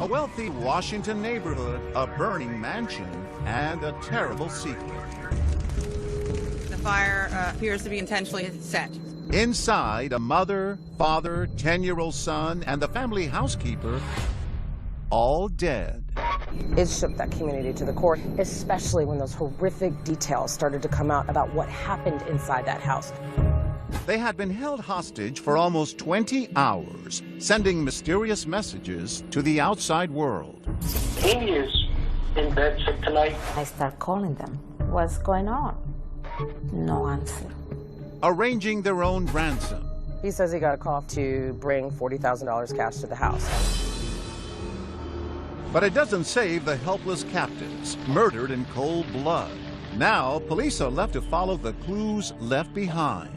wealthy Washington neighborhood, a burning mansion, and a terrible secret. The fire appears to be intentionally set. Inside, a mother, father, 10-year-old son, and the family housekeeper, all dead. It shook that community to the core, especially when those horrific details started to come out about what happened inside that house. They had been held hostage for almost 20 hours, sending mysterious messages to the outside world. Amy is in bed sick tonight. I start calling them. What's going on? No answer. Arranging their own ransom. He says he got a call to bring $40,000 cash to the house. But it doesn't save the helpless captives, murdered in cold blood. Now, police are left to follow the clues left behind.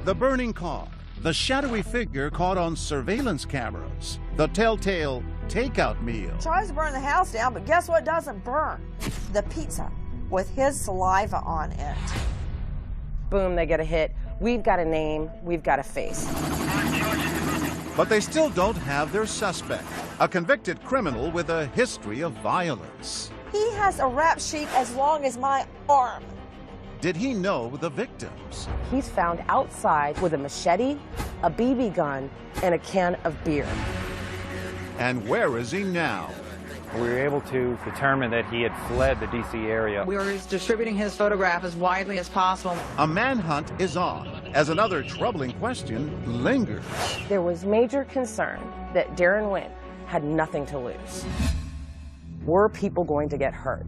The burning car, the shadowy figure caught on surveillance cameras, the telltale takeout meal. Tries to burn the house down, but guess what doesn't burn? The pizza with his saliva on it. Boom, they get a hit. We've got a name, we've got a face. But they still don't have their suspect, a convicted criminal with a history of violence. He has a rap sheet as long as my arm. Did he know the victims? He's found outside with a machete, a BB gun, and a can of beer. And where is he now? We were able to determine that he had fled the D.C. area. We were distributing his photograph as widely as possible. A manhunt is on as another troubling question lingers. There was major concern that Darren Wynn had nothing to lose. Were people going to get hurt?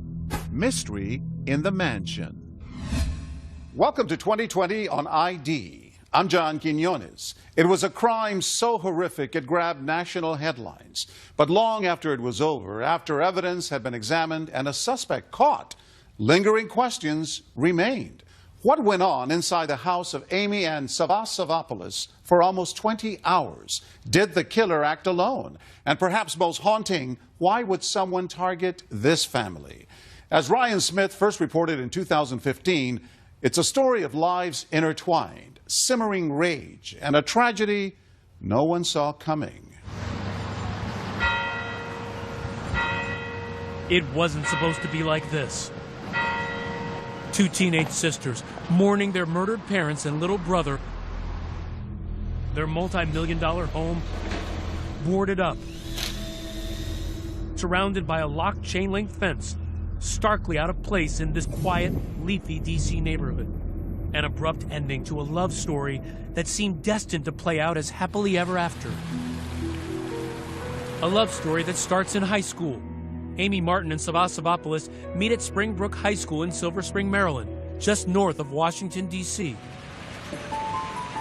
Mystery in the mansion. Welcome to 2020 on ID. I'm John Quinones. It was a crime so horrific it grabbed national headlines. But long after it was over, after evidence had been examined and a suspect caught, lingering questions remained. What went on inside the house of Amy and Savvas for almost 20 hours? Did the killer act alone? And perhaps most haunting, why would someone target this family? As Ryan Smith first reported in 2015, it's a story of lives intertwined, simmering rage, and a tragedy no one saw coming. It wasn't supposed to be like this. Two teenage sisters mourning their murdered parents and little brother. Their multi-million-dollar home boarded up, surrounded by a locked chain-link fence, starkly out of place in this quiet, leafy D.C. neighborhood. An abrupt ending to a love story that seemed destined to play out as happily ever after. A love story that starts in high school. Amy Martin and Savvas meet at Springbrook High School in Silver Spring, Maryland, just north of Washington, D.C.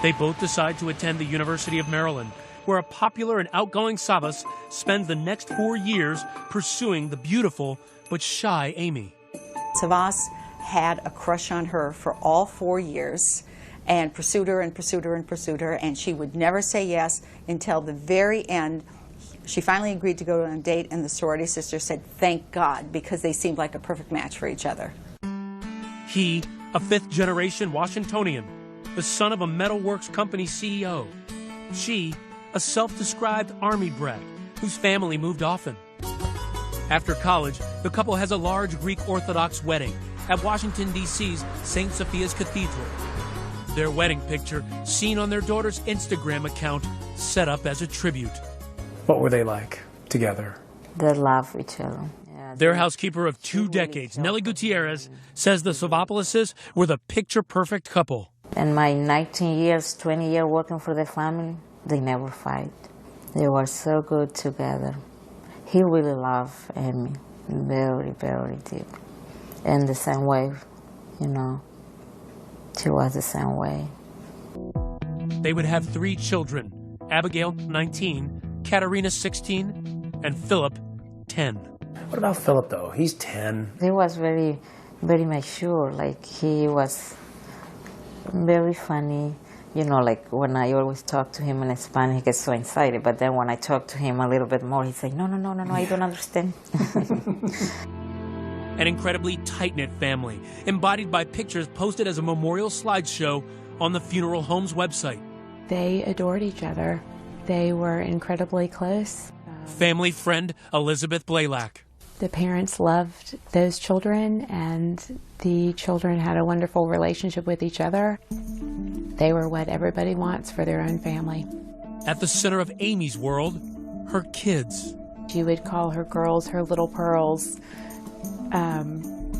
They both decide to attend the University of Maryland, where a popular and outgoing Savvas spends the next 4 years pursuing the beautiful but shy Amy. Savvas had a crush on her for all 4 years and pursued her and pursued her and pursued her, and she would never say yes until the very end. She finally agreed to go on a date, and the sorority sister said, "Thank God," because they seemed like a perfect match for each other. He, a fifth-generation Washingtonian, the son of a metalworks company CEO. She, a self-described Army brat whose family moved often. After college, the couple has a large Greek Orthodox wedding at Washington, D.C.'s St. Sophia's Cathedral. Their wedding picture, seen on their daughter's Instagram account, set up as a tribute. What were they like together? They love each other. Yeah, Their housekeeper of 2 decades, Nelly Gutierrez, says the Savvas were the picture-perfect couple. In my 19 years, 20 years working for the family, they never fight. They were so good together. He really loved Amy, very, very deep. And the same way, you know, she was the same way. They would have 3 children, Abigail, 19, Katerina, 16, and Philip, 10. What about Philip, though? He's 10. He was very, very mature. Like, he was very funny. You know, like when I always talk to him in Spanish, he gets so excited. But then when I talk to him a little bit more, he's like, no, I don't understand. An incredibly tight-knit family, embodied by pictures posted as a memorial slideshow on the funeral home's website. They adored each other. They were incredibly close. family friend Elizabeth Blaylock. The parents loved those children, and the children had a wonderful relationship with each other. They were what everybody wants for their own family. At the center of Amy's world, her kids. She would call her girls her little pearls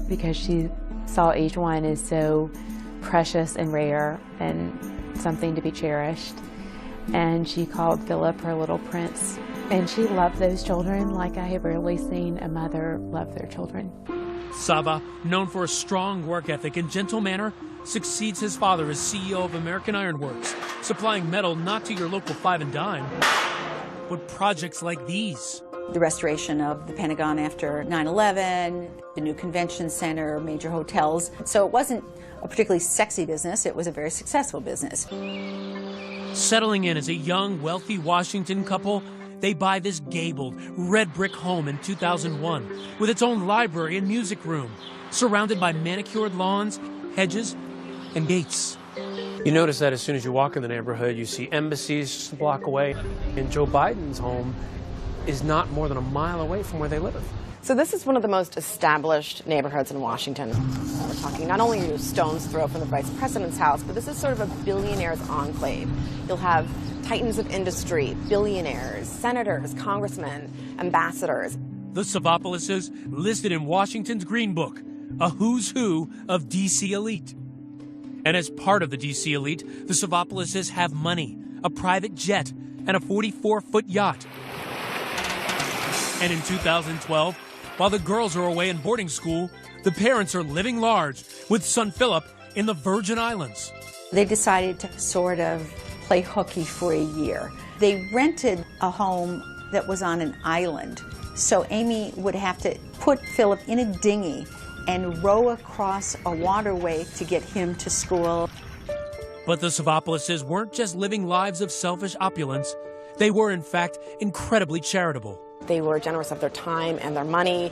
because she saw each one as so precious and rare and something to be cherished. And she called Philip her little prince. And she loved those children like I have rarely seen a mother love their children. Sava, known for a strong work ethic and gentle manner, succeeds his father as CEO of American Iron Works, supplying metal not to your local five and dime, but projects like these. The restoration of the Pentagon after 9/11, the new convention center, major hotels. So it wasn't a particularly sexy business, it was a very successful business. Settling in as a young, wealthy Washington couple, they buy this gabled, red brick home in 2001 with its own library and music room, surrounded by manicured lawns, hedges, and gates. You notice that as soon as you walk in the neighborhood, you see embassies just a block away. And Joe Biden's home is not more than a mile away from where they live. So this is one of the most established neighborhoods in Washington. We're talking not only a stone's throw from the vice president's house, but this is sort of a billionaire's enclave. You'll have titans of industry, billionaires, senators, congressmen, ambassadors. The Savaopoulos listed in Washington's Green Book, a who's who of D.C. elite. And as part of the D.C. elite, the Savaopoulos have money, a private jet, and a 44-foot yacht. And in 2012, while the girls are away in boarding school, the parents are living large with son Philip in the Virgin Islands. They decided to sort of play hooky for a year. They rented a home that was on an island. So Amy would have to put Philip in a dinghy and row across a waterway to get him to school. But the Savaopoulos weren't just living lives of selfish opulence. They were, in fact, incredibly charitable. They were generous of their time and their money.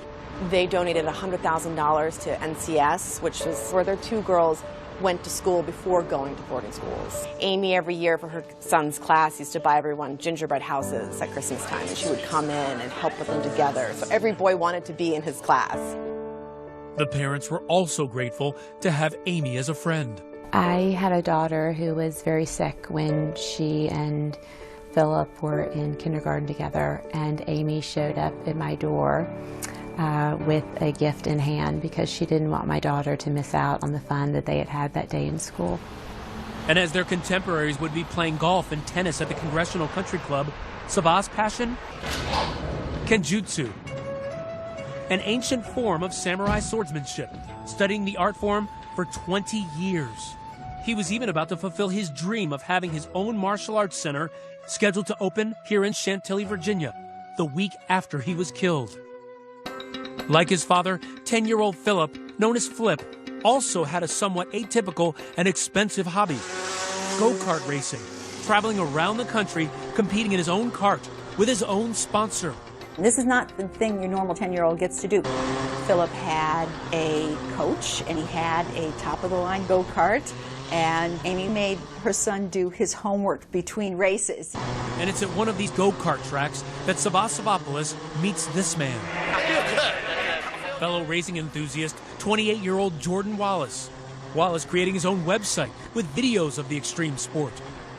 They donated $100,000 to NCS, which is where their two girls went to school before going to boarding schools. Amy, every year for her son's class, used to buy everyone gingerbread houses at Christmas time, and she would come in and help put them together. So every boy wanted to be in his class. The parents were also grateful to have Amy as a friend. I had a daughter who was very sick when she and Philip were in kindergarten together, and Amy showed up at my door with a gift in hand because she didn't want my daughter to miss out on the fun that they had had that day in school. And as their contemporaries would be playing golf and tennis at the Congressional Country Club, Sava's passion? Kenjutsu, an ancient form of samurai swordsmanship, studying the art form for 20 years. He was even about to fulfill his dream of having his own martial arts center scheduled to open here in Chantilly, Virginia, the week after he was killed. Like his father, 10-year-old Philip, known as Flip, also had a somewhat atypical and expensive hobby: go-kart racing, traveling around the country, competing in his own cart with his own sponsor. This is not the thing your normal 10-year-old gets to do. Philip had a coach, and he had a top-of-the-line go-kart, and Amy made her son do his homework between races. And it's at one of these go-kart tracks that Sava Savaopoulos meets this man. Fellow racing enthusiast, 28-year-old Jordan Wallace. Wallace creating his own website with videos of the extreme sport.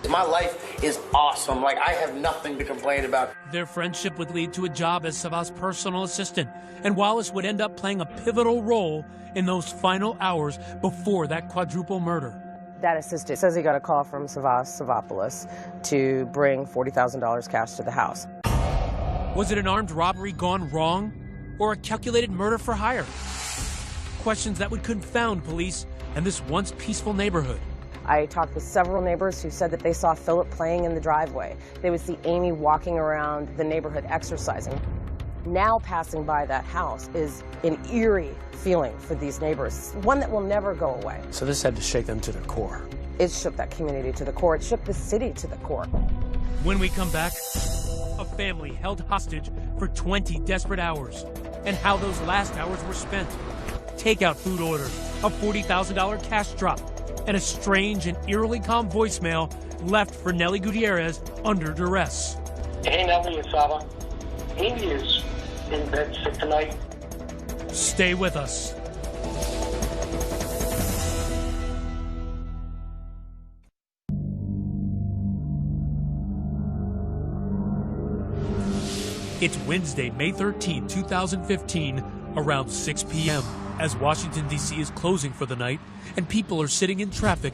My life is awesome. Like, I have nothing to complain about. Their friendship would lead to a job as Sava's personal assistant, and Wallace would end up playing a pivotal role in those final hours before that quadruple murder. That assistant says he got a call from Sava Savaopoulos to bring $40,000 cash to the house. Was it an armed robbery gone wrong, or a calculated murder for hire? Questions that would confound police and this once peaceful neighborhood. I talked with several neighbors who said that they saw Philip playing in the driveway. They would see Amy walking around the neighborhood exercising. Now passing by that house is an eerie feeling for these neighbors, one that will never go away. So this had to shake them to their core. It shook that community to the core. It shook the city to the core. When we come back, a family held hostage for 20 desperate hours, and how those last hours were spent. Takeout food orders, a $40,000 cash drop, and a strange and eerily calm voicemail left for Nelly Gutierrez under duress. Hey, Nelly, it's Sava. Amy is in bed sick tonight. Stay with us. It's Wednesday, May 13, 2015, around 6 p.m. As Washington, D.C. is closing for the night and people are sitting in traffic,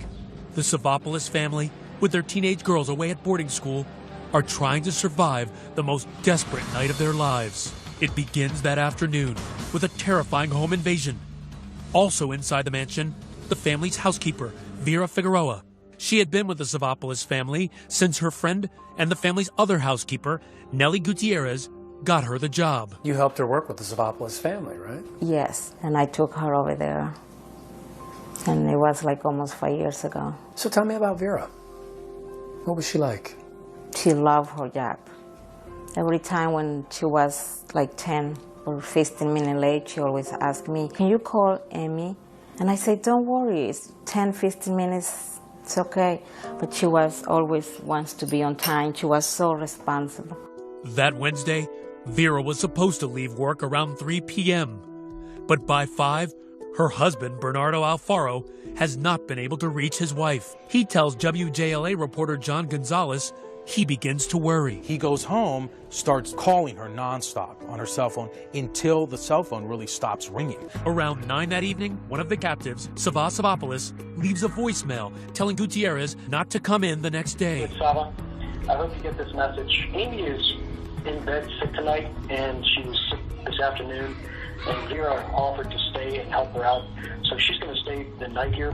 the Savopoulos family, with their teenage girls away at boarding school, are trying to survive the most desperate night of their lives. It begins that afternoon with a terrifying home invasion. Also inside the mansion, the family's housekeeper, Vera Figueroa. She had been with the Savopoulos family since her friend and the family's other housekeeper, Nellie Gutierrez, got her the job. You helped her work with the Savopoulos family, right? Yes, and I took her over there. And it was like almost 5 years ago. So tell me about Vera. What was she like? She loved her job. Every time when she was like 10 or 15 minutes late, she always asked me, "Can you call Amy?" And I said, "Don't worry, it's 10, 15 minutes, it's okay." But she was always wants to be on time. She was so responsible. That Wednesday, Vera was supposed to leave work around 3 p.m. But by 5, her husband, Bernardo Alfaro, has not been able to reach his wife. He tells WJLA reporter John Gonzalez he begins to worry. He goes home, starts calling her nonstop on her cell phone until the cell phone really stops ringing. Around 9 that evening, one of the captives, Sava Savopoulos, leaves a voicemail telling Gutierrez not to come in the next day. Sava, I hope you get this message. Amy is in bed sick tonight, and she was sick this afternoon, and Vera offered to stay and help her out, so she's going to stay the night here.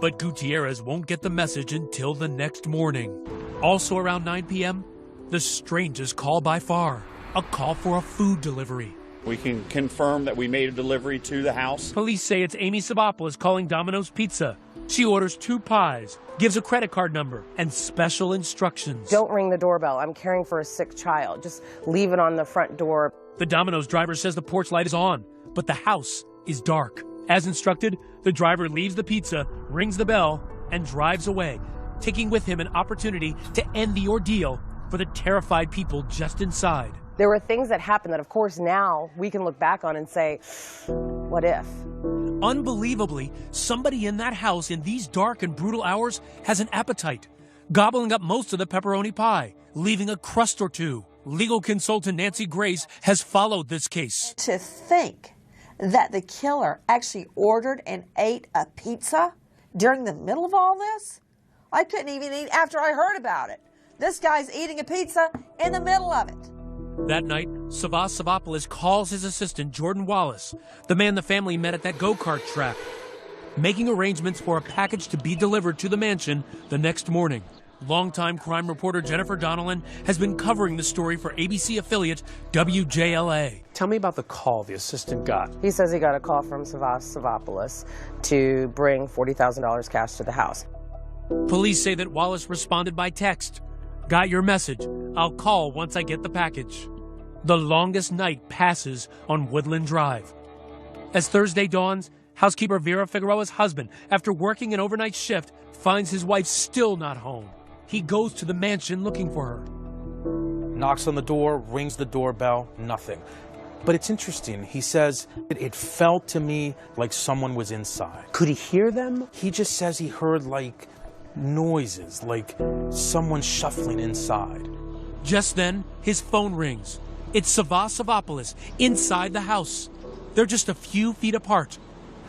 But Gutierrez won't get the message until the next morning. Also around 9 p.m., the strangest call by far, a call for a food delivery. We can confirm that we made a delivery to the house. Police say it's Amy Savopoulos calling Domino's Pizza. She orders 2 pies, gives a credit card number, and special instructions. Don't ring the doorbell. I'm caring for a sick child. Just leave it on the front door. The Domino's driver says the porch light is on, but the house is dark. As instructed, the driver leaves the pizza, rings the bell, and drives away, taking with him an opportunity to end the ordeal for the terrified people just inside. There were things that happened that, of course, now we can look back on and say, what if? Unbelievably, somebody in that house in these dark and brutal hours has an appetite, gobbling up most of the pepperoni pie, leaving a crust or two. Legal consultant Nancy Grace has followed this case. To think that the killer actually ordered and ate a pizza during the middle of all this? I couldn't even eat after I heard about it. This guy's eating a pizza in the middle of it. That night, Sava Savopoulos calls his assistant, Jordan Wallace, the man the family met at that go-kart track, making arrangements for a package to be delivered to the mansion the next morning. Longtime crime reporter Jennifer Donnellan has been covering the story for ABC affiliate WJLA. Tell me about the call the assistant got. He says he got a call from Savopoulos to bring $40,000 cash to the house. Police say that Wallace responded by text. "Got your message. I'll call once I get the package." The longest night passes on Woodland Drive. As Thursday dawns, housekeeper Vera Figueroa's husband, after working an overnight shift, finds his wife still not home. He goes to the mansion looking for her. Knocks on the door, rings the doorbell, nothing. But it's interesting. He says, it felt to me like someone was inside. Could he hear them? He just says he heard like noises, like someone shuffling inside. Just then, his phone rings. It's Sava Savopoulos inside the house. They're just a few feet apart.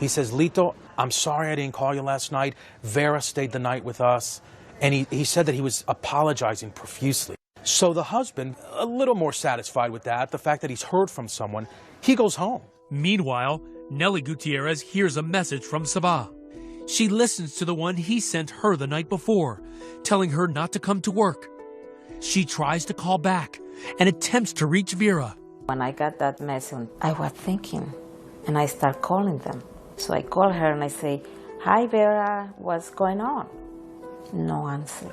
He says, "Lito, I'm sorry I didn't call you last night. Vera stayed the night with us." And he said that he was apologizing profusely. So the husband, a little more satisfied with that, the fact that he's heard from someone, he goes home. Meanwhile, Nellie Gutierrez hears a message from Sava. She listens to the one he sent her the night before, telling her not to come to work. She tries to call back and attempts to reach Vera. When I got that message, I was thinking, and I start calling them. So I call her and I say, "Hi, Vera, what's going on?" No answer.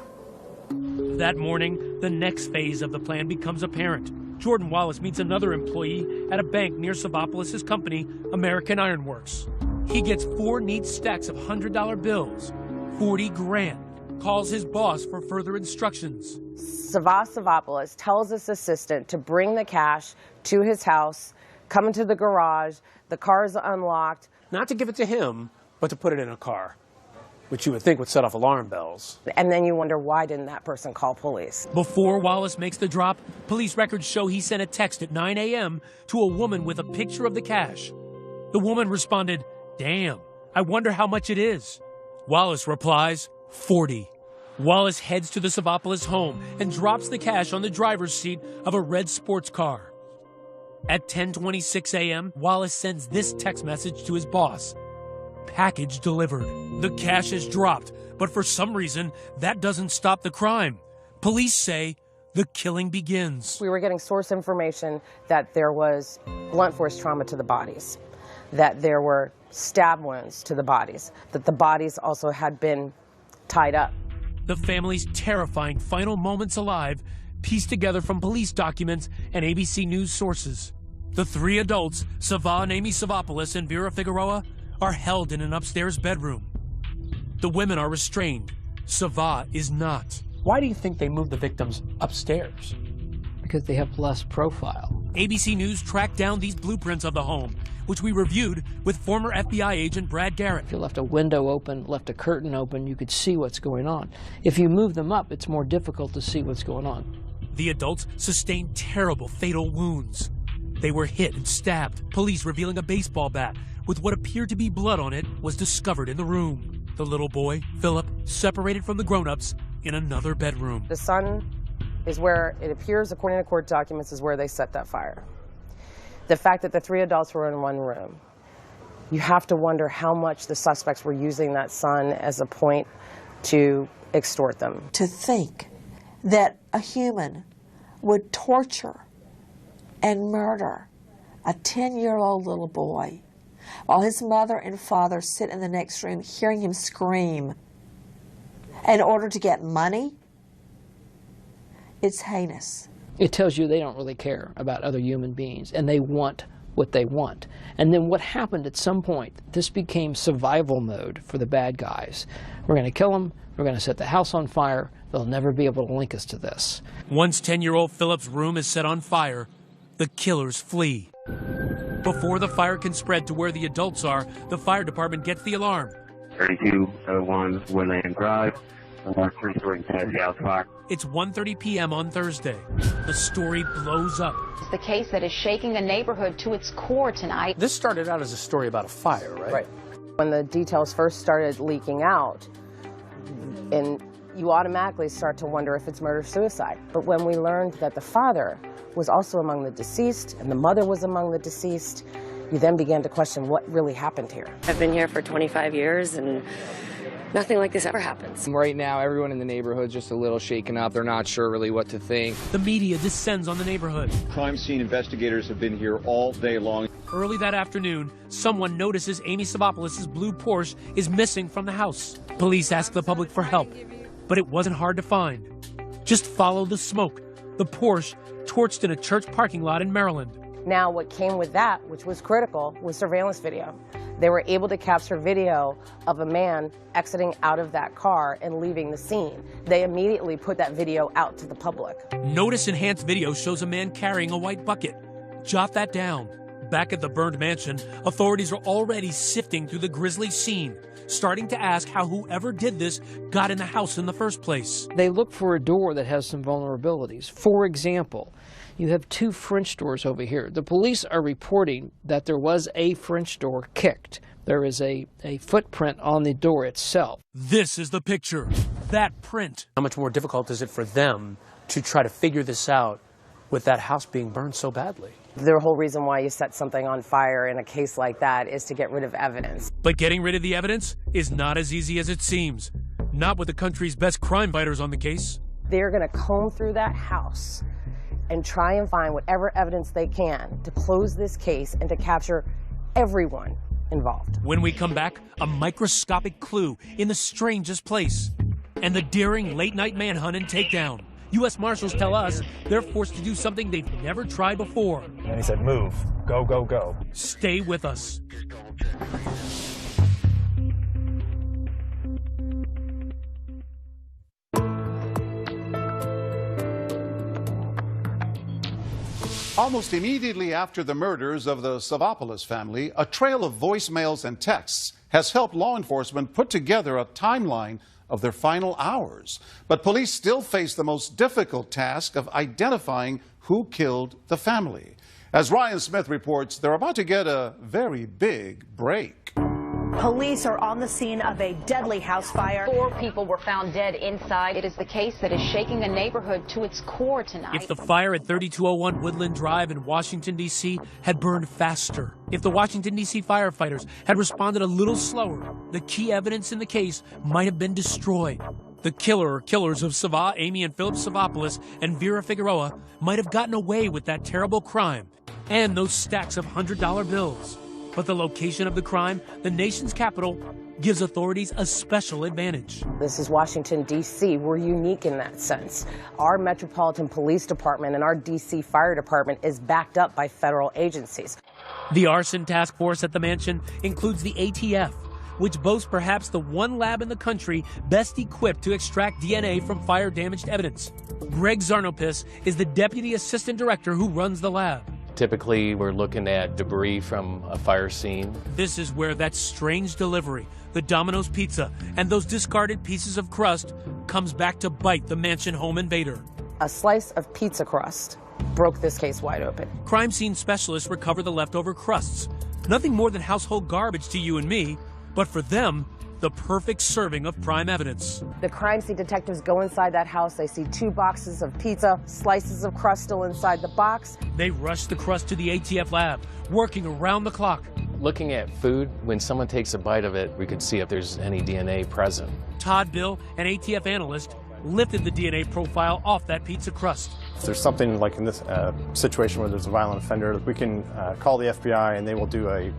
That morning, the next phase of the plan becomes apparent. Jordan Wallace meets another employee at a bank near Savopoulos' company, American Iron Works. He gets 4 neat stacks of $100 bills, 40 grand, calls his boss for further instructions. Savopoulos tells his assistant to bring the cash to his house, come into the garage, the car is unlocked. Not to give it to him, but to put it in a car, which you would think would set off alarm bells. And then you wonder, why didn't that person call police? Before Wallace makes the drop, police records show he sent a text at 9 a.m. to a woman with a picture of the cash. The woman responded, "Damn, I wonder how much it is." Wallace replies, "40." Wallace heads to the Savopoulos home and drops the cash on the driver's seat of a red sports car. At 10:26 a.m., Wallace sends this text message to his boss. "Package delivered. The cash is dropped, but for some reason, that doesn't stop the crime. Police say the killing begins." We were getting source information that there was blunt force trauma to the bodies, that there were stab wounds to the bodies, that the bodies also had been tied up. The family's terrifying final moments alive, pieced together from police documents and ABC News sources. The three adults, Savah and Amy Savopoulos and Vera Figueroa, are held in an upstairs bedroom. The women are restrained. Savah is not. Why do you think they moved the victims upstairs? Because they have less profile. ABC News tracked down these blueprints of the home, which we reviewed with former FBI agent Brad Garrett. If you left a window open, left a curtain open, you could see what's going on. If you move them up, it's more difficult to see what's going on. The adults sustained terrible, fatal wounds. They were hit and stabbed. Police revealing a baseball bat with what appeared to be blood on it was discovered in the room. The little boy, Philip, separated from the grown-ups in another bedroom. The son is where it appears, according to court documents, is where they set that fire. The fact that the three adults were in one room, you have to wonder how much the suspects were using that son as a point to extort them. To think that a human would torture and murder a 10-year-old little boy while his mother and father sit in the next room hearing him scream in order to get money, it's heinous. It tells you they don't really care about other human beings, and they want what they want. And then what happened at some point, this became survival mode for the bad guys. We're going to kill them, we're going to set the house on fire, they'll never be able to link us to this. Once 10-year-old Philip's room is set on fire, the killers flee. Before the fire can spread to where the adults are, the fire department gets the alarm. 3201 Woodland Drive, three-story detached house fire. It's 1:30 p.m. on Thursday. The story blows up. It's the case that is shaking the neighborhood to its core tonight. This started out as a story about a fire, right? Right. When the details first started leaking out, and you automatically start to wonder if it's murder-suicide. But when we learned that the father was also among the deceased and the mother was among the deceased, you then began to question what really happened here. I've been here for 25 years and nothing like this ever happens. Right now, everyone in the neighborhood's just a little shaken up. They're not sure really what to think. The media descends on the neighborhood. Crime scene investigators have been here all day long. Early that afternoon, someone notices Amy Savopoulos' blue Porsche is missing from the house. Police ask the public for help, but it wasn't hard to find. Just follow the smoke. The Porsche torched in a church parking lot in Maryland. Now, what came with that, which was critical, was surveillance video. They were able to capture video of a man exiting out of that car and leaving the scene. They immediately put that video out to the public. Notice enhanced video shows a man carrying a white bucket. Jot that down. Back at the burned mansion, authorities are already sifting through the grisly scene, starting to ask how whoever did this got in the house in the first place. They look for a door that has some vulnerabilities. For example, you have two French doors over here. The police are reporting that there was a French door kicked. There is a footprint on the door itself. This is the picture. That print. How much more difficult is it for them to try to figure this out with that house being burned so badly? The whole reason why you set something on fire in a case like that is to get rid of evidence. But getting rid of the evidence is not as easy as it seems. Not with the country's best crime fighters on the case. They're going to comb through that house and try and find whatever evidence they can to close this case and to capture everyone involved. When we come back, a microscopic clue in the strangest place. And the daring late-night manhunt and takedown. U.S. Marshals tell us they're forced to do something they've never tried before. And he said, move, go, go, go. Stay with us. Almost immediately after the murders of the Savopoulos family, a trail of voicemails and texts has helped law enforcement put together a timeline of their final hours. But police still face the most difficult task of identifying who killed the family. As Ryan Smith reports, they're about to get a very big break. Police are on the scene of a deadly house fire. 4 people were found dead inside. It is the case that is shaking the neighborhood to its core tonight. If the fire at 3201 Woodland Drive in Washington, D.C. had burned faster, if the Washington, D.C. firefighters had responded a little slower, the key evidence in the case might have been destroyed. The killer or killers of Sava, Amy and Philip Savopoulos, and Vera Figueroa might have gotten away with that terrible crime and those stacks of $100 bills. But the location of the crime, the nation's capital, gives authorities a special advantage. This is Washington, D.C. We're unique in that sense. Our Metropolitan Police Department and our D.C. Fire Department is backed up by federal agencies. The arson task force at the mansion includes the ATF, which boasts perhaps the one lab in the country best equipped to extract DNA from fire-damaged evidence. Greg Zarnopis is the deputy assistant director who runs the lab. Typically, we're looking at debris from a fire scene. This is where that strange delivery, the Domino's pizza, and those discarded pieces of crust comes back to bite the mansion home invader. A slice of pizza crust broke this case wide open. Crime scene specialists recover the leftover crusts. Nothing more than household garbage to you and me, but for them, the perfect serving of prime evidence. The crime scene detectives go inside that house. They see 2 boxes of pizza, slices of crust still inside the box. They rush the crust to the ATF lab, working around the clock. Looking at food, when someone takes a bite of it, we could see if there's any DNA present. Todd Bill, an ATF analyst, lifted the DNA profile off that pizza crust. If there's something like in this situation where there's a violent offender, we can call the FBI and they will do a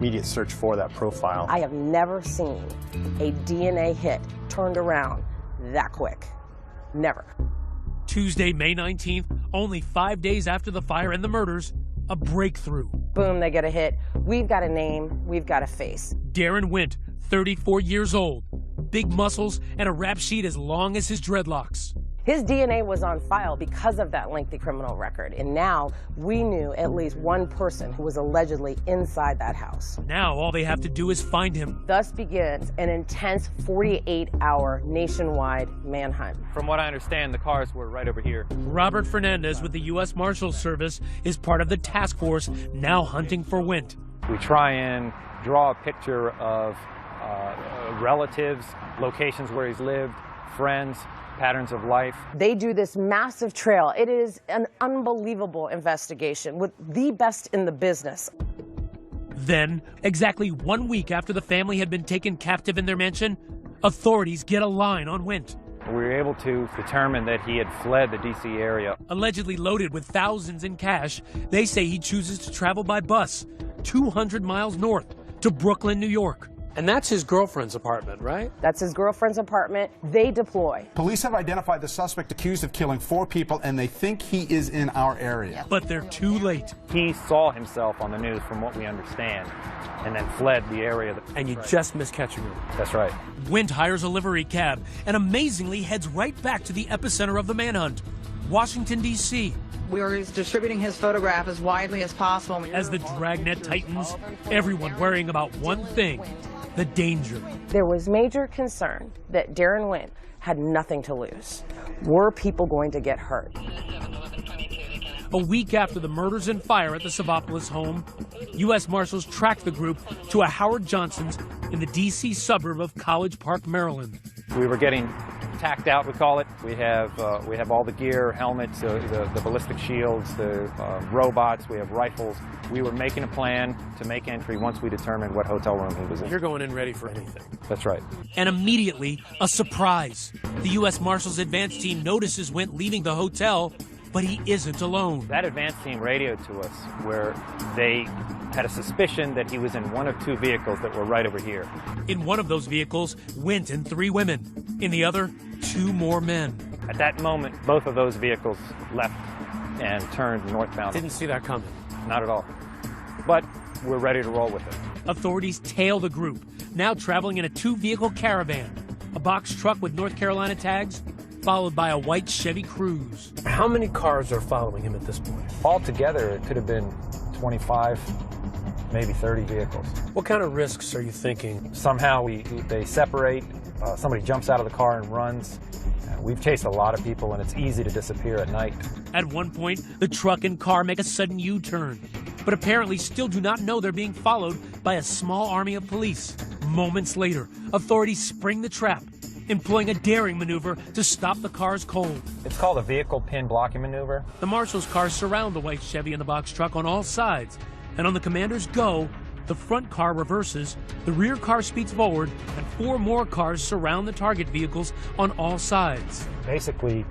immediate search for that profile. I have never seen a DNA hit turned around that quick. Never. Tuesday, May 19th, only 5 days after the fire and the murders, a breakthrough. Boom, they get a hit. We've got a name, we've got a face. Darren Wint, 34 years old, big muscles and a rap sheet as long as his dreadlocks. His DNA was on file because of that lengthy criminal record, and now we knew at least one person who was allegedly inside that house. Now all they have to do is find him. Thus begins an intense 48-hour nationwide manhunt. From what I understand, the cars were right over here. Robert Fernandez with the U.S. Marshals Service is part of the task force now hunting for Wint. We try and draw a picture of relatives, locations where he's lived, friends, patterns of life. They do this massive trail. It is an unbelievable investigation with the best in the business. Then, exactly 1 week after the family had been taken captive in their mansion, authorities get a line on Wint. We were able to determine that he had fled the D.C. area. Allegedly loaded with thousands in cash, they say he chooses to travel by bus 200 miles north to Brooklyn, New York. And that's his girlfriend's apartment, right? That's his girlfriend's apartment. They deploy. Police have identified the suspect accused of killing 4 people, and they think he is in our area. But they're too late. He saw himself on the news, from what we understand, and then fled the area. And you just missed catching him. That's right. Wint hires a livery cab and amazingly heads right back to the epicenter of the manhunt, Washington, D.C. We are distributing his photograph as widely as possible. As the dragnet tightens, everyone worrying about one thing: the danger. There was major concern that Darren Wint had nothing to lose. Were people going to get hurt? A week after the murders and fire at the Savopoulos home, U.S. Marshals tracked the group to a Howard Johnson's in the D.C. suburb of College Park, Maryland. We were getting tacked out, we call it. We have all the gear, helmets, the ballistic shields, the robots, we have rifles. We were making a plan to make entry once we determined what hotel room he was in. You're going in ready for anything. That's right. And immediately, a surprise. The U.S. Marshals advance team notices Wint leaving the hotel, but he isn't alone. That advance team radioed to us where they had a suspicion that he was in one of 2 vehicles that were right over here. In one of those vehicles, Wint and 3 women. In the other, 2 more men. At that moment, both of those vehicles left and turned northbound. Didn't see that coming. Not at all. But we're ready to roll with it. Authorities tail the group, now traveling in a 2-vehicle caravan, a box truck with North Carolina tags, followed by a white Chevy Cruze. How many cars are following him at this point? Altogether, it could have been 25, maybe 30 vehicles. What kind of risks are you thinking? Somehow they separate, somebody jumps out of the car and runs. We've chased a lot of people, and it's easy to disappear at night. At one point, the truck and car make a sudden U-turn, but apparently still do not know they're being followed by a small army of police. Moments later, authorities spring the trap, employing a daring maneuver to stop the cars cold. It's called a vehicle pin blocking maneuver. The marshal's cars surround the white Chevy and the box truck on all sides, and on the commander's go, the front car reverses, the rear car speeds forward, and 4 more cars surround the target vehicles on all sides. Basically,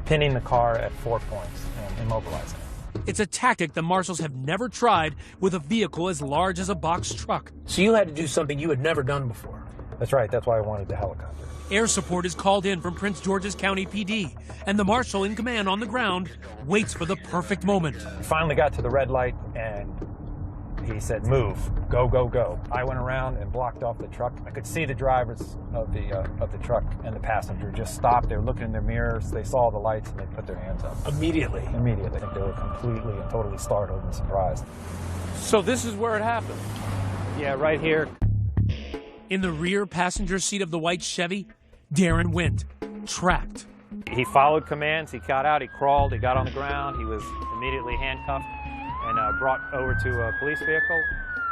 pinning the car at 4 points and immobilizing it. It's a tactic the marshals have never tried with a vehicle as large as a box truck. So you had to do something you had never done before. That's right, that's why I wanted the helicopter. Air support is called in from Prince George's County PD, and the marshal in command on the ground waits for the perfect moment. We finally got to the red light, and he said, "Move, go, go, go." I went around and blocked off the truck. I could see the drivers of the truck and the passenger just stopped. They were looking in their mirrors. They saw the lights, and they put their hands up. Immediately? Immediately. I think they were completely and totally startled and surprised. So this is where it happened? Yeah, right here. In the rear passenger seat of the white Chevy, Darren Wint, trapped. He followed commands. He got out. He crawled. He got on the ground. He was immediately handcuffed and brought over to a police vehicle,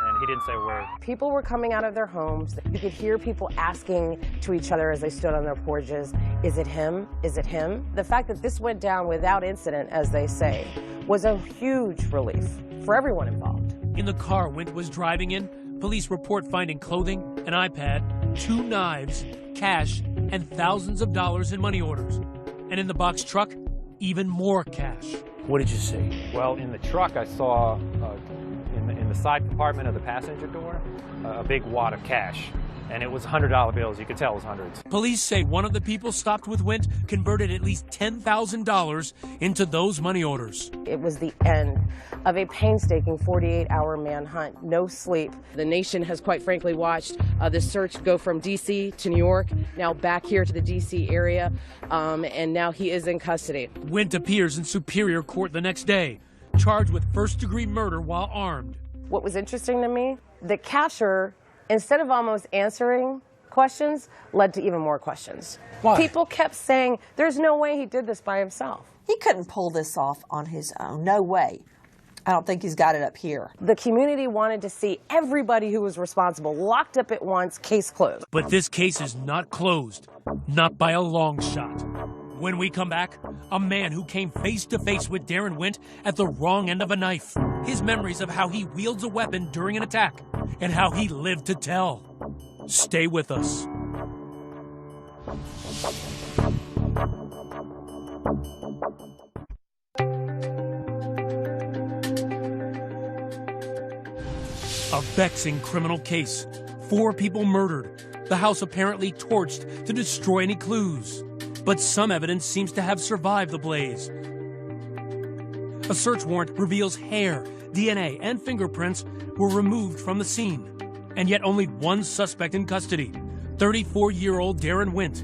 and he didn't say a word. People were coming out of their homes. You could hear people asking to each other as they stood on their porches, is it him? Is it him? The fact that this went down without incident, as they say, was a huge relief for everyone involved. In the car Wint was driving in, police report finding clothing, an iPad, 2 knives, cash, and thousands of dollars in money orders. And in the box truck, even more cash. What did you see? Well, in the truck, I saw in the side compartment of the passenger door a big wad of cash, and it was $100 bills. You could tell it was hundreds. Police say one of the people stopped with Wint converted at least $10,000 into those money orders. It was the end of a painstaking 48-hour manhunt, no sleep. The nation has quite frankly watched this search go from D.C. to New York, now back here to the D.C. area, and now he is in custody. Wint appears in Superior Court the next day, charged with first-degree murder while armed. What was interesting to me, the capture, instead of almost answering questions, led to even more questions. Why? People kept saying, there's no way he did this by himself. He couldn't pull this off on his own. No way. I don't think he's got it up here. The community wanted to see everybody who was responsible locked up at once, case closed. But this case is not closed, not by a long shot. When we come back, a man who came face to face with Darren Wint at the wrong end of a knife. His memories of how he wields a weapon during an attack and how he lived to tell. Stay with us. A vexing criminal case. 4 people murdered. The house apparently torched to destroy any clues. But some evidence seems to have survived the blaze. A search warrant reveals hair, DNA, and fingerprints were removed from the scene. And yet only one suspect in custody, 34-year-old Darren Wint,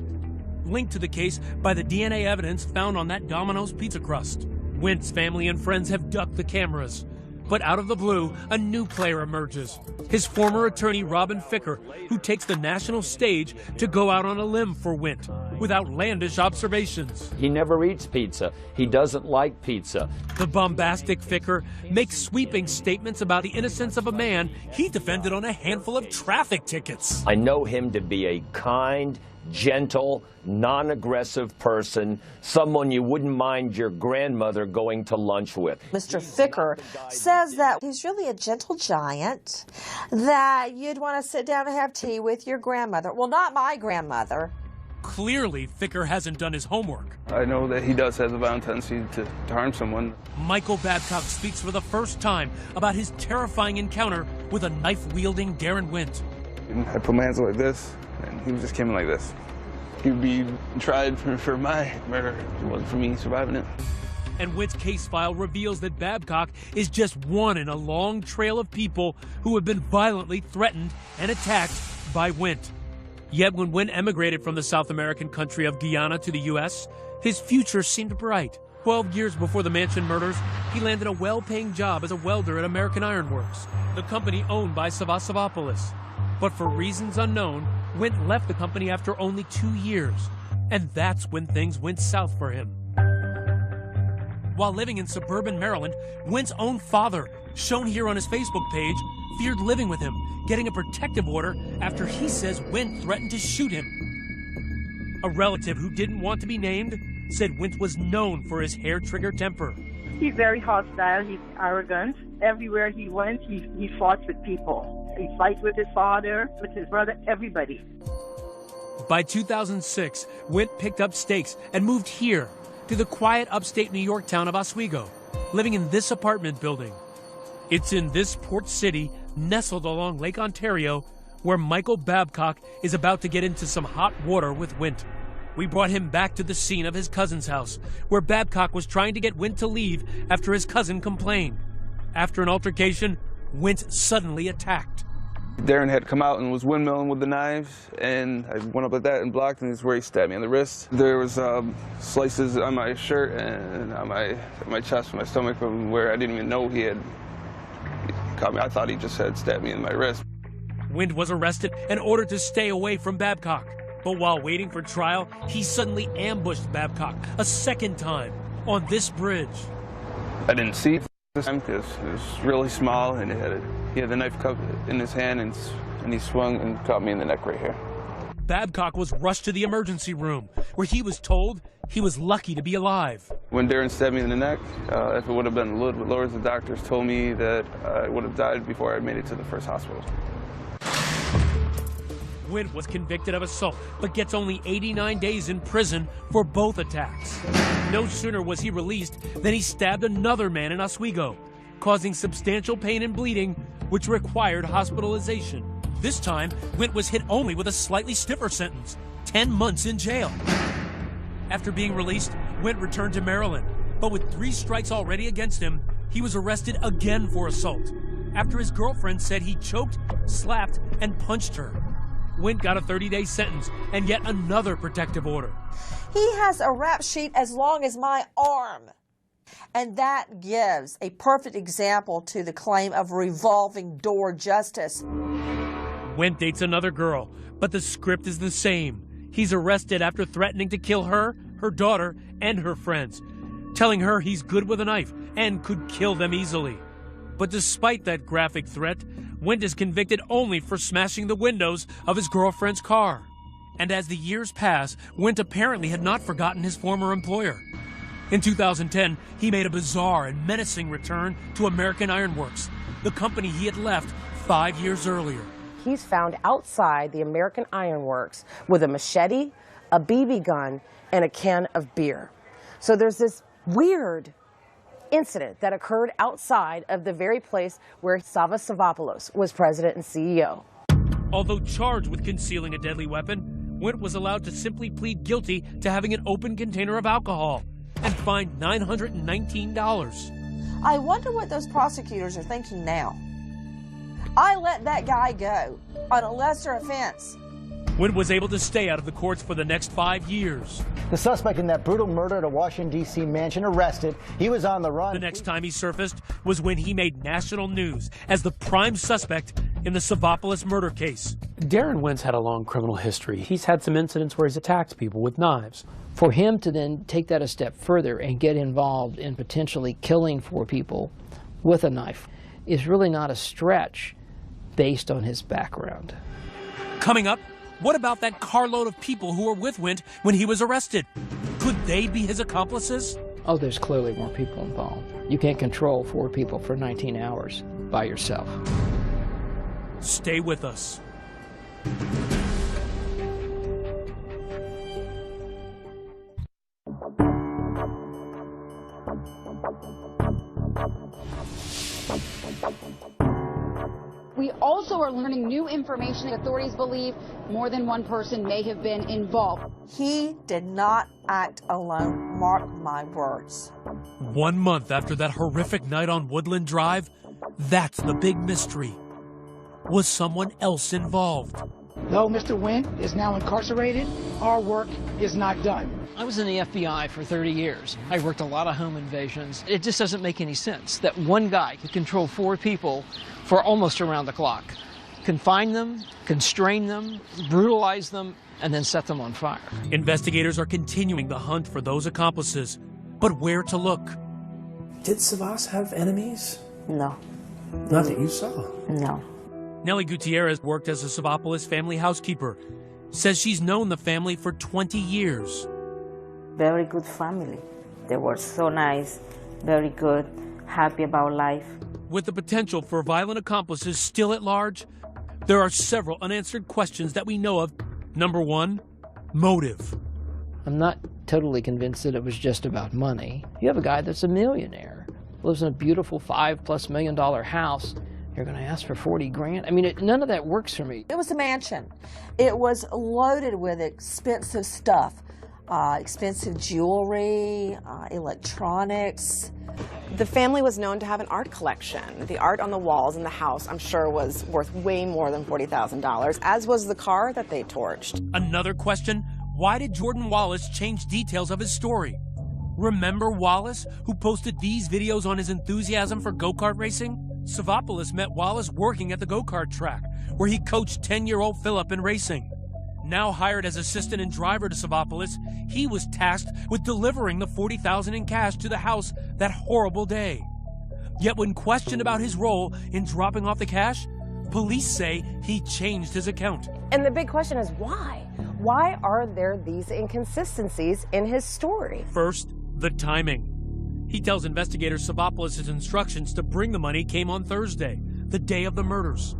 linked to the case by the DNA evidence found on that Domino's pizza crust. Wint's family and friends have ducked the cameras. But out of the blue, a new player emerges. His former attorney, Robin Ficker, who takes the national stage to go out on a limb for Wint with outlandish observations. He never eats pizza. He doesn't like pizza. The bombastic Ficker makes sweeping statements about the innocence of a man he defended on a handful of traffic tickets. I know him to be a kind, gentle, non-aggressive person, someone you wouldn't mind your grandmother going to lunch with. Mr. Ficker says that he's really a gentle giant, that you'd want to sit down and have tea with your grandmother. Well, not my grandmother. Clearly, Ficker hasn't done his homework. I know that he does have a violent tendency to harm someone. Michael Babcock speaks for the first time about his terrifying encounter with a knife-wielding Darren Wint. I put my hands like this, and he just came in like this. He would be tried for my murder. It wasn't for me surviving it. And Wint's case file reveals that Babcock is just one in a long trail of people who have been violently threatened and attacked by Wint. Yet when Wint emigrated from the South American country of Guyana to the U.S., His future seemed bright. 12 years before the Mansion murders, he landed a well-paying job as a welder at American Iron Works, the company owned by Savasavopoulos. But for reasons unknown, Wint left the company after only 2 years. And that's when things went south for him. While living in suburban Maryland, Wint's own father, shown here on his Facebook page, feared living with him, getting a protective order after he says Wint threatened to shoot him. A relative who didn't want to be named said Wint was known for his hair-trigger temper. He's very hostile. He's arrogant. Everywhere he went, he fought with people. He fights with his father, with his brother, everybody. By 2006, Wint picked up stakes and moved here to the quiet upstate New York town of Oswego, living in this apartment building. It's in this port city, nestled along Lake Ontario, where Michael Babcock is about to get into some hot water with Wint. We brought him back to the scene of his cousin's house, where Babcock was trying to get Wint to leave after his cousin complained. After an altercation, Wint suddenly attacked. Darren had come out and was windmilling with the knives, and I went up at that and blocked, and this is where he stabbed me on the wrist. There was slices on my shirt and on my chest and my stomach from where I didn't even know he had caught me. I thought he just had stabbed me in my wrist. Wint was arrested and ordered to stay away from Babcock. But while waiting for trial, he suddenly ambushed Babcock a second time on this bridge. I didn't see it this time because it was really small, and he had the knife cup in his hand, and he swung and caught me in the neck right here. Babcock was rushed to the emergency room, where he was told he was lucky to be alive. When Darren stabbed me in the neck, if it would have been a little bit lower, the doctors told me that I would have died before I made it to the first hospital. Wint was convicted of assault, but gets only 89 days in prison for both attacks. No sooner was he released than he stabbed another man in Oswego, causing substantial pain and bleeding, which required hospitalization. This time, Wint was hit only with a slightly stiffer sentence, 10 months in jail. After being released, Wint returned to Maryland, but with 3 strikes already against him, he was arrested again for assault, after his girlfriend said he choked, slapped, and punched her. Wint got a 30-day sentence and yet another protective order. He has a rap sheet as long as my arm. And that gives a perfect example to the claim of revolving door justice. Wint dates another girl, but the script is the same. He's arrested after threatening to kill her, her daughter, and her friends, telling her he's good with a knife and could kill them easily. But despite that graphic threat, Wint is convicted only for smashing the windows of his girlfriend's car. And as the years pass, Wint apparently had not forgotten his former employer. In 2010, he made a bizarre and menacing return to American Iron Works, the company he had left 5 years earlier. He's found outside the American Iron Works with a machete, a BB gun, and a can of beer. So there's this weird incident that occurred outside of the very place where Savasavopoulos was president and CEO. Although charged with concealing a deadly weapon, Wint was allowed to simply plead guilty to having an open container of alcohol and fined $919. I wonder what those prosecutors are thinking now. I let that guy go on a lesser offense. Wint was able to stay out of the courts for the next 5 years. The suspect in that brutal murder at a Washington, D.C. mansion arrested. He was on the run. The next time he surfaced was when he made national news as the prime suspect in the Savopoulos murder case. Darren Wint's had a long criminal history. He's had some incidents where he's attacked people with knives. For him to then take that a step further and get involved in potentially killing 4 people with a knife is really not a stretch based on his background. Coming up, what about that carload of people who were with Wint when he was arrested? Could they be his accomplices? Oh, there's clearly more people involved. You can't control 4 people for 19 hours by yourself. Stay with us. We also are learning new information. Authorities believe more than one person may have been involved. He did not act alone, mark my words. 1 month after that horrific night on Woodland Drive, that's the big mystery. Was someone else involved? Though Mr. Wendt is now incarcerated, our work is not done. I was in the FBI for 30 years. I worked a lot of home invasions. It just doesn't make any sense that one guy could control 4 people for almost around the clock. Confine them, constrain them, brutalize them, and then set them on fire. Investigators are continuing the hunt for those accomplices, but where to look? Did Savas have enemies? No. Not that you saw. No. Nellie Gutierrez worked as a Savapolis family housekeeper. Says she's known the family for 20 years. Very good family. They were so nice, very good, happy about life. With the potential for violent accomplices still at large, there are several unanswered questions that we know of. Number 1, motive. I'm not totally convinced that it was just about money. You have a guy that's a millionaire, lives in a beautiful $5+ million house. You're going to ask for 40 grand? I mean, none of that works for me. It was a mansion. It was loaded with expensive stuff, expensive jewelry, electronics. The family was known to have an art collection. The art on the walls in the house, I'm sure, was worth way more than $40,000, as was the car that they torched. Another question, why did Jordan Wallace change details of his story? Remember Wallace, who posted these videos on his enthusiasm for go-kart racing? Savapolis met Wallace working at the go-kart track, where he coached 10-year-old Philip in racing. Now hired as assistant and driver to Savapolis, he was tasked with delivering the $40,000 in cash to the house that horrible day. Yet when questioned about his role in dropping off the cash, police say he changed his account. And the big question is why? Why are there these inconsistencies in his story? First, the timing. He tells investigators Savapolis' instructions to bring the money came on Thursday, the day of the murders.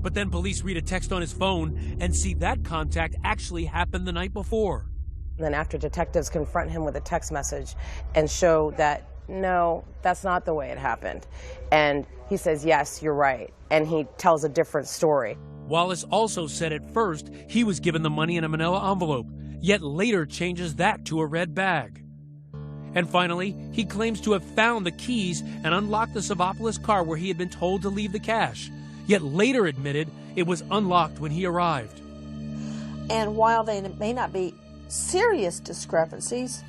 But then police read a text on his phone and see that contact actually happened the night before. Then after detectives confront him with a text message and show that, no, that's not the way it happened. And he says, yes, you're right. And he tells a different story. Wallace also said at first he was given the money in a manila envelope, yet later changes that to a red bag. And finally, he claims to have found the keys and unlocked the Savapolis car where he had been told to leave the cash, yet later admitted it was unlocked when he arrived. And while they may not be serious discrepancies,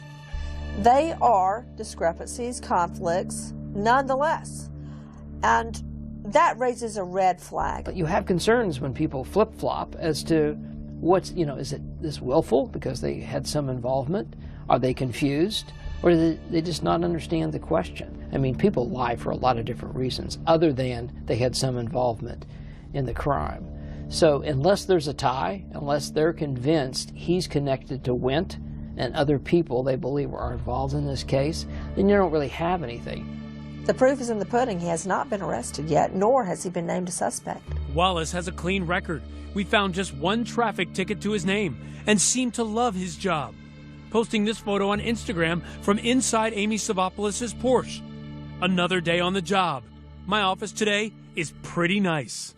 they are discrepancies, conflicts, nonetheless. And that raises a red flag. But you have concerns when people flip-flop as to what's, is it this willful because they had some involvement? Are they confused? Or do they just not understand the question? I mean, people lie for a lot of different reasons other than they had some involvement in the crime. So unless there's a tie, unless they're convinced he's connected to Wendt and other people they believe are involved in this case, then you don't really have anything. The proof is in the pudding. He has not been arrested yet, nor has he been named a suspect. Wallace has a clean record. We found just one traffic ticket to his name and seemed to love his job, posting this photo on Instagram from inside Amy Savapolis' Porsche. Another day on the job. My office today is pretty nice.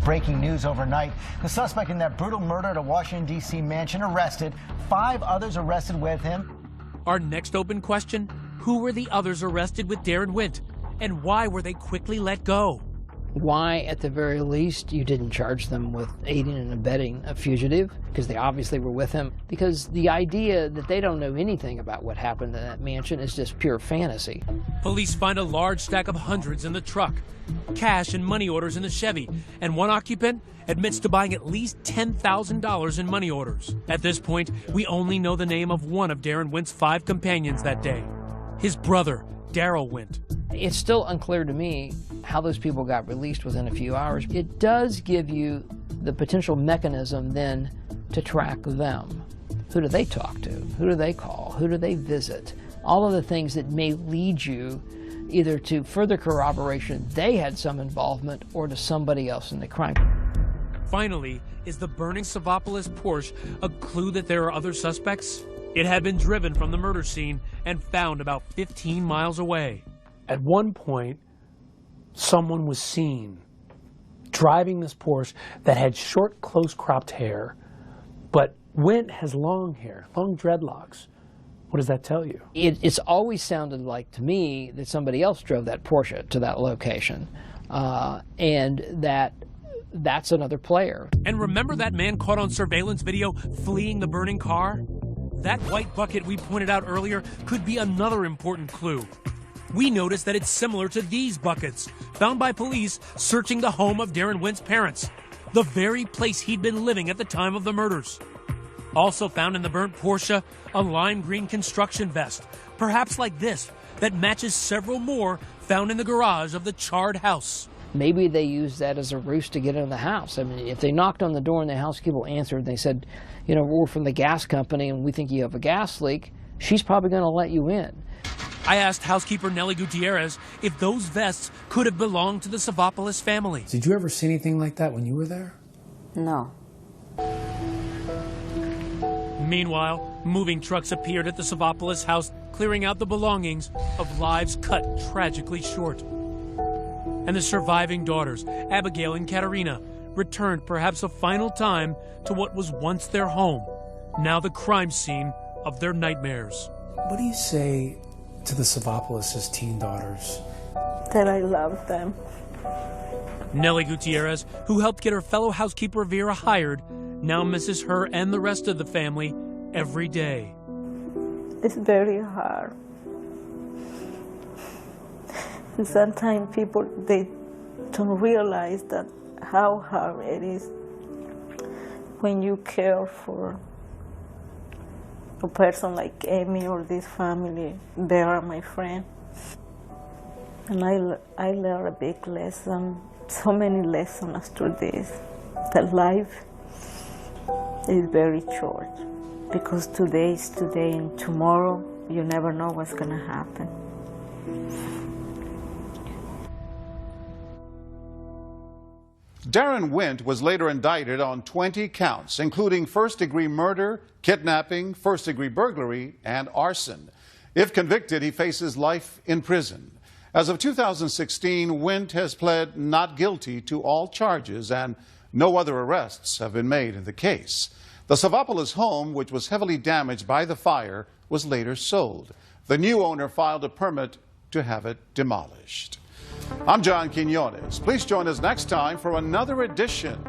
Breaking news overnight. The suspect in that brutal murder at a Washington, D.C. mansion arrested. 5 others arrested with him. Our next open question, who were the others arrested with Darren Wendt? And why were they quickly let go? Why, at the very least, you didn't charge them with aiding and abetting a fugitive, because they obviously were with him. Because the idea that they don't know anything about what happened in that mansion is just pure fantasy. Police find a large stack of hundreds in the truck, cash and money orders in the Chevy, and one occupant admits to buying at least $10,000 in money orders. At this point, we only know the name of one of Darren Wendt's 5 companions that day, his brother, Daryl Wendt. It's still unclear to me how those people got released within a few hours. It does give you the potential mechanism then to track them. Who do they talk to? Who do they call? Who do they visit? All of the things that may lead you either to further corroboration they had some involvement or to somebody else in the crime. Finally, is the burning Savapolis Porsche a clue that there are other suspects? It had been driven from the murder scene and found about 15 miles away. At one point, someone was seen driving this Porsche that had short, close-cropped hair, but Wendt has long hair, long dreadlocks. What does that tell you? It's always sounded like to me that somebody else drove that Porsche to that location, and that that's another player. And remember that man caught on surveillance video fleeing the burning car? That white bucket we pointed out earlier could be another important clue. We noticed that it's similar to these buckets, found by police searching the home of Darren Wint's parents, the very place he'd been living at the time of the murders. Also found in the burnt Porsche, a lime green construction vest, perhaps like this, that matches several more found in the garage of the charred house. Maybe they used that as a ruse to get into the house. I mean, if they knocked on the door and the housekeeper answered and they said, you know, we're from the gas company and we think you have a gas leak, she's probably going to let you in. I asked housekeeper Nellie Gutierrez if those vests could have belonged to the Savopoulos family. Did you ever see anything like that when you were there? No. Meanwhile, moving trucks appeared at the Savopoulos house, clearing out the belongings of lives cut tragically short. And the surviving daughters, Abigail and Katerina, returned perhaps a final time to what was once their home, now the crime scene of their nightmares. What do you say to the Savopoulos' teen daughters? That I love them. Nellie Gutierrez, who helped get her fellow housekeeper Vera hired, now misses her and the rest of the family every day. It's very hard. And sometimes people, they don't realize that how hard it is when you care for a person like Amy or this family. They are my friend. And I learned a big lesson, so many lessons after this, that life is very short. Because today is today and tomorrow you never know what's going to happen. Darren Wint was later indicted on 20 counts, including first-degree murder, kidnapping, first-degree burglary, and arson. If convicted, he faces life in prison. As of 2016, Wint has pled not guilty to all charges, and no other arrests have been made in the case. The Savopoulos home, which was heavily damaged by the fire, was later sold. The new owner filed a permit to have it demolished. I'm John Quinones. Please join us next time for another edition